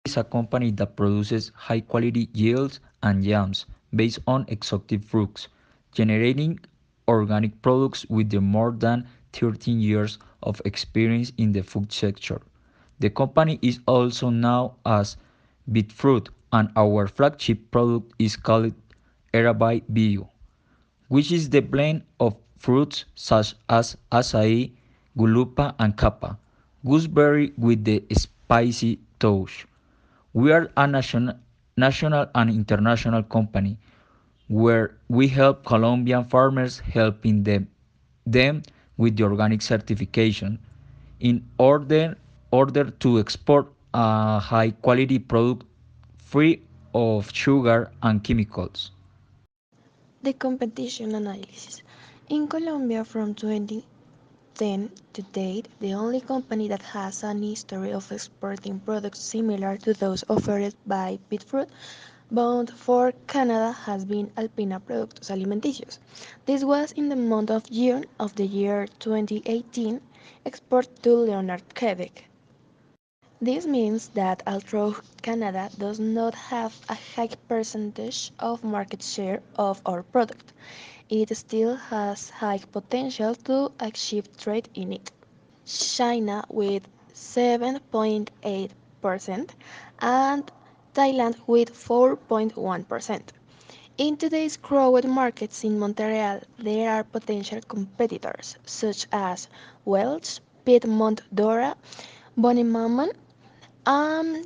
is a company that produces high-quality yields and jams based on exotic fruits, generating organic products with the more than 13 years of experience in the food sector. The company is also known as Beetfruit, and our flagship product is called EraVie Bio, which is the blend of fruits such as acai, gulupa, and kapa, gooseberry with the spicy touch. We are a national and international company where we help Colombian farmers helping them with the organic certification in order to export a high quality product free of sugar and chemicals. The competition analysis. In Colombia from 2010 to date, the only company that has an history of exporting products similar to those offered by Beetroot bound for Canada has been Alpina Productos Alimenticios. This was in the month of June of the year 2018, export to Leonard, Quebec. This means that although Canada does not have a high percentage of market share of our product, it still has high potential to achieve trade in it. China with 7.8% and Thailand with 4.1%. In today's crowded markets in Montreal, there are potential competitors such as Welch, Piedmont Dora, Bonnie,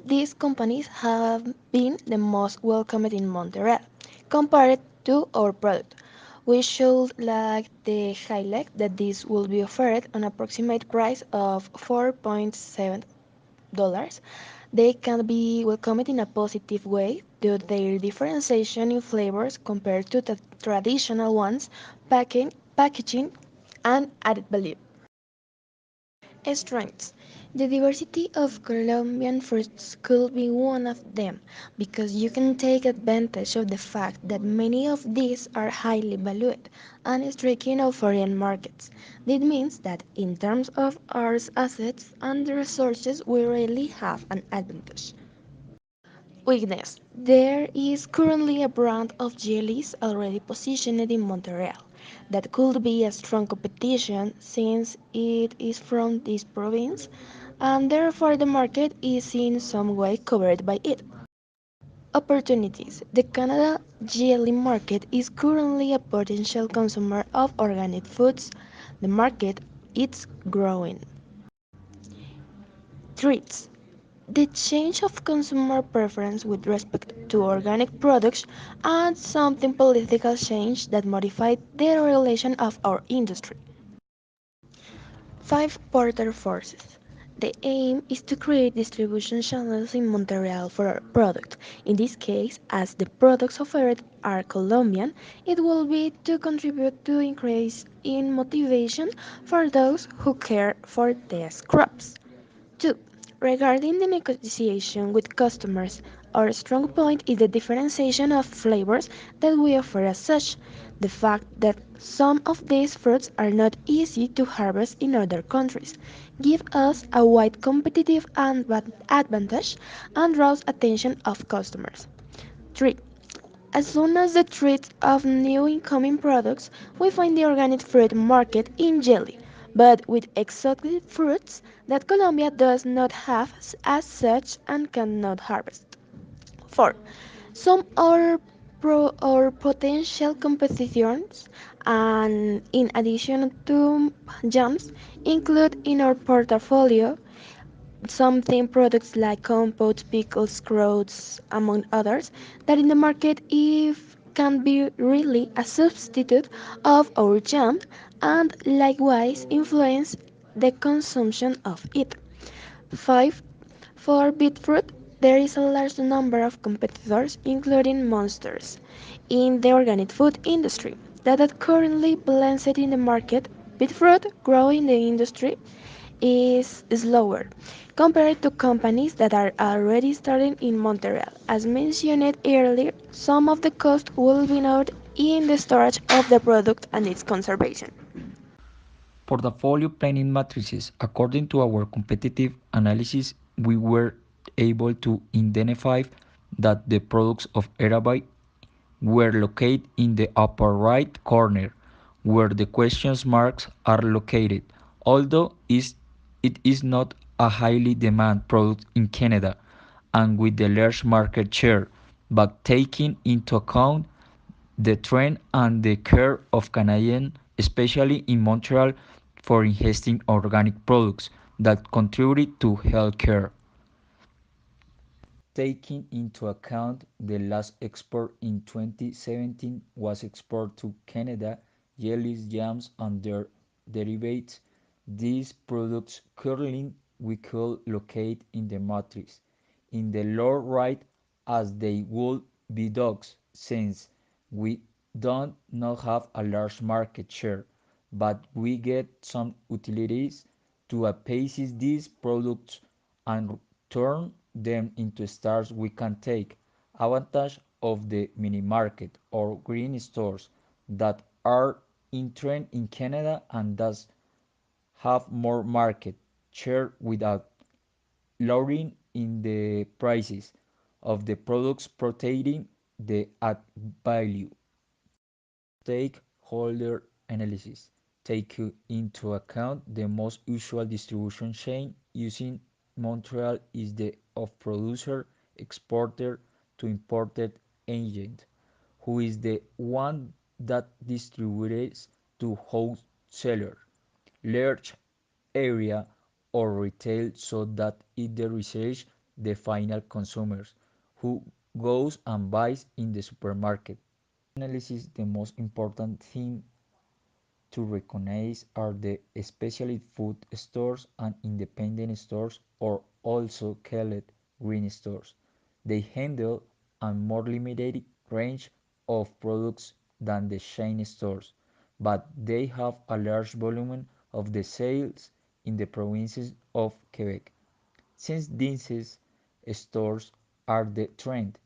these companies have been the most welcomed in Montreal compared to our product. We should like to highlight that this will be offered an approximate price of $4.7. They can be welcomed in a positive way due to their differentiation in flavors compared to the traditional ones, packaging, and added value. Strengths. The diversity of Colombian fruits could be one of them because you can take advantage of the fact that many of these are highly valued and striking of foreign markets. This means that in terms of our assets and resources, we really have an advantage. Weakness. There is currently a brand of jellies already positioned in Montreal that could be a strong competition since it is from this province and therefore the market is in some way covered by it. Opportunities. The Canada jelly market is currently a potential consumer of organic foods. The market is growing. Threats. The change of consumer preference with respect to organic products and something political change that modified the regulation of our industry. 5. Porter forces. The aim is to create distribution channels in Montreal for our product. In this case, as the products offered are Colombian, it will be to contribute to increase in motivation for those who care for these crops. 2. Regarding the negotiation with customers, our strong point is the differentiation of flavors that we offer as such. The fact that some of these fruits are not easy to harvest in other countries give us a wide competitive advantage and draws attention of customers. 3. As soon as the threat of new incoming products, we find the organic fruit market in jelly, but with exotic fruits that Colombia does not have as such and cannot harvest. 4. Some are or potential competitors, and in addition to jams, include in our portfolio something products like compotes, pickles, groats, among others, that in the market if can be really a substitute of our jam and likewise influence the consumption of it. 5. For beetroot, there is a large number of competitors, including monsters, in the organic food industry that are currently balanced in the market. Beetroot growing in the industry is slower compared to companies that are already starting in Montreal. As mentioned earlier, some of the cost will be not in the storage of the product and its conservation. Portfolio planning matrices. According to our competitive analysis, we were able to identify that the products of EraVie were located in the upper right corner, where the question marks are located, although it is not a highly demanded product in Canada and with the large market share, but taking into account the trend and the care of Canadians, especially in Montreal, for ingesting organic products that contribute to healthcare. Taking into account the last export in 2017 was export to Canada, jellies, jams, and their derivatives. These products currently we could locate in the matrix in the lower right as they would be dogs since we don't not have a large market share, but we get some utilities to appraise these products and turn them into stars we can take advantage of the mini market or green stores that are in trend in Canada and thus have more market share without lowering in the prices of the products protecting the add value. Stakeholder analysis take into account the most usual distribution chain using Montreal is the of producer, exporter to imported agent, who is the one that distributes to wholesaler, large area or retail so that it reaches the final consumers who goes and buys in the supermarket. Analysis the most important thing to recognize are the specialty food stores and independent stores or also called green stores. They handle a more limited range of products than the chain stores, but they have a large volume of the sales in the provinces of Quebec. Since these stores are the trend,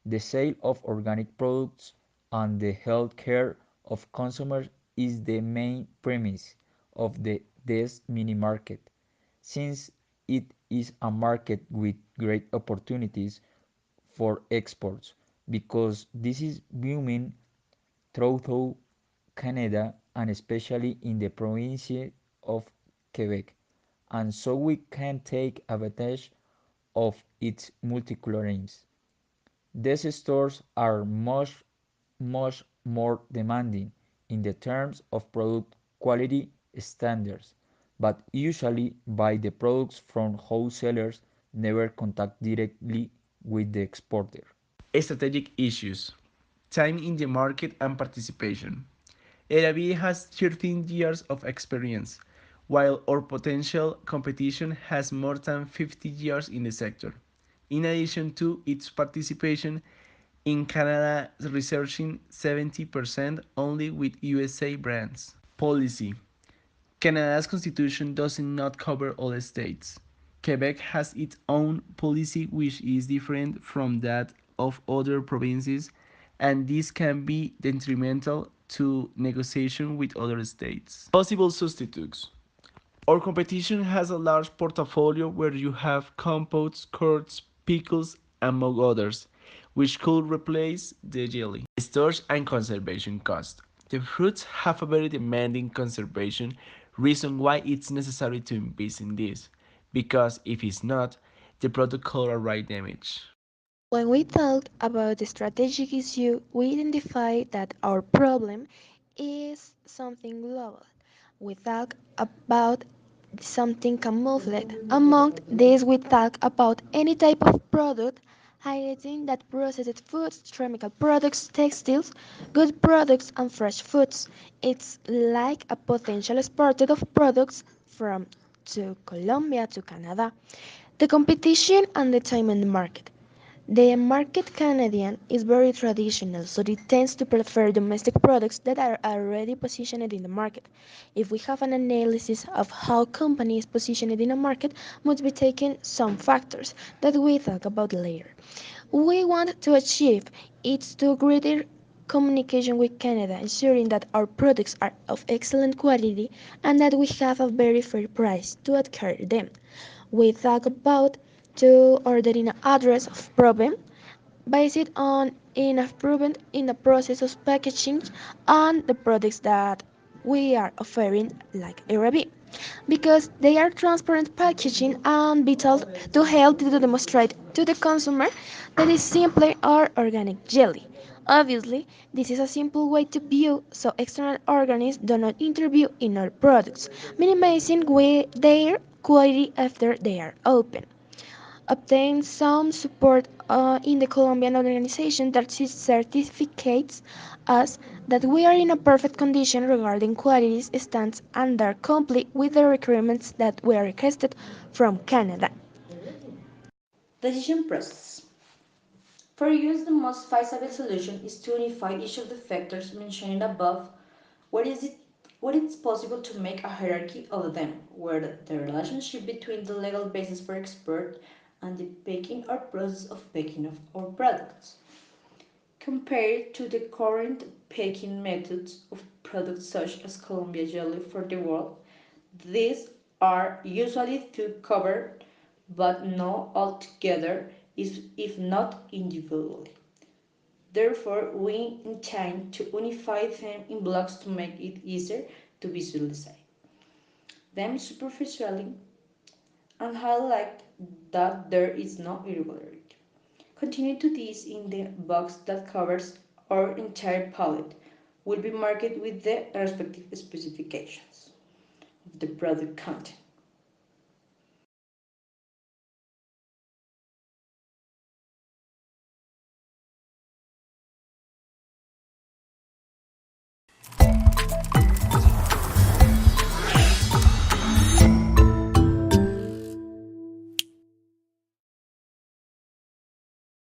the sale of organic products and the health care of consumers is the main premise of this mini market, since it is a market with great opportunities for exports, because this is booming throughout Canada and especially in the province of Quebec, and so we can take advantage of its multicolor aims. These stores are much more demanding in the terms of product quality standards, but usually buy the products from wholesalers, never contact directly with the exporter. Strategic issues, time in the market and participation. EraVie has 13 years of experience, while our potential competition has more than 50 years in the sector. In addition to its participation in Canada, researching 70% only with USA brands. Policy. Canada's constitution does not cover all states. Quebec has its own policy which is different from that of other provinces, and this can be detrimental to negotiation with other states. Possible substitutes. Our competition has a large portfolio where you have compotes, curds, pickles, among others, which could replace the jelly. Storage and conservation cost. The fruits have a very demanding conservation, reason why it's necessary to invest in this, because if it's not, the product could arrive damaged. When we talked about the strategic issue, we identified that our problem is something global. We talk about something camouflaged. Among these, we talk about any type of product, highlighting that processed foods, chemical products, textiles, good products, and fresh foods. It's like a potential exported of products from to Colombia to Canada. The competition and the time in the market. The market Canadian is very traditional, so it tends to prefer domestic products that are already positioned in the market. If we have an analysis of how companies positioned in a market, must be taken some factors that we talk about later. We want to achieve is to greater communication with Canada, ensuring that our products are of excellent quality and that we have a very fair price to adhere them. We talk about to ordering an address of problem based on enough proven in the process of packaging and the products that we are offering like EraVie because they are transparent packaging and vital to help to demonstrate to the consumer that is simply our organic jelly. Obviously, this is a simple way to view so external organisms do not intervene in our products, minimizing their quality after they are open. Obtained some support in the Colombian organization that certificates us that we are in a perfect condition regarding quality standards and are complete with the requirements that were requested from Canada. Decision process. For us, the most feasible solution is to unify each of the factors mentioned above. What is it? What it's possible to make a hierarchy of them, where the relationship between the legal basis for export and the packing or process of packing of our products. Compared to the current packing methods of products such as Colombia jelly for the world, these are usually too covered but not altogether if not individually. Therefore, we intend to unify them in blocks to make it easier to visualize them superficially and highlight that there is no irregularity. Continue to this in the box that covers our entire palette will be marked with the respective specifications of the product content.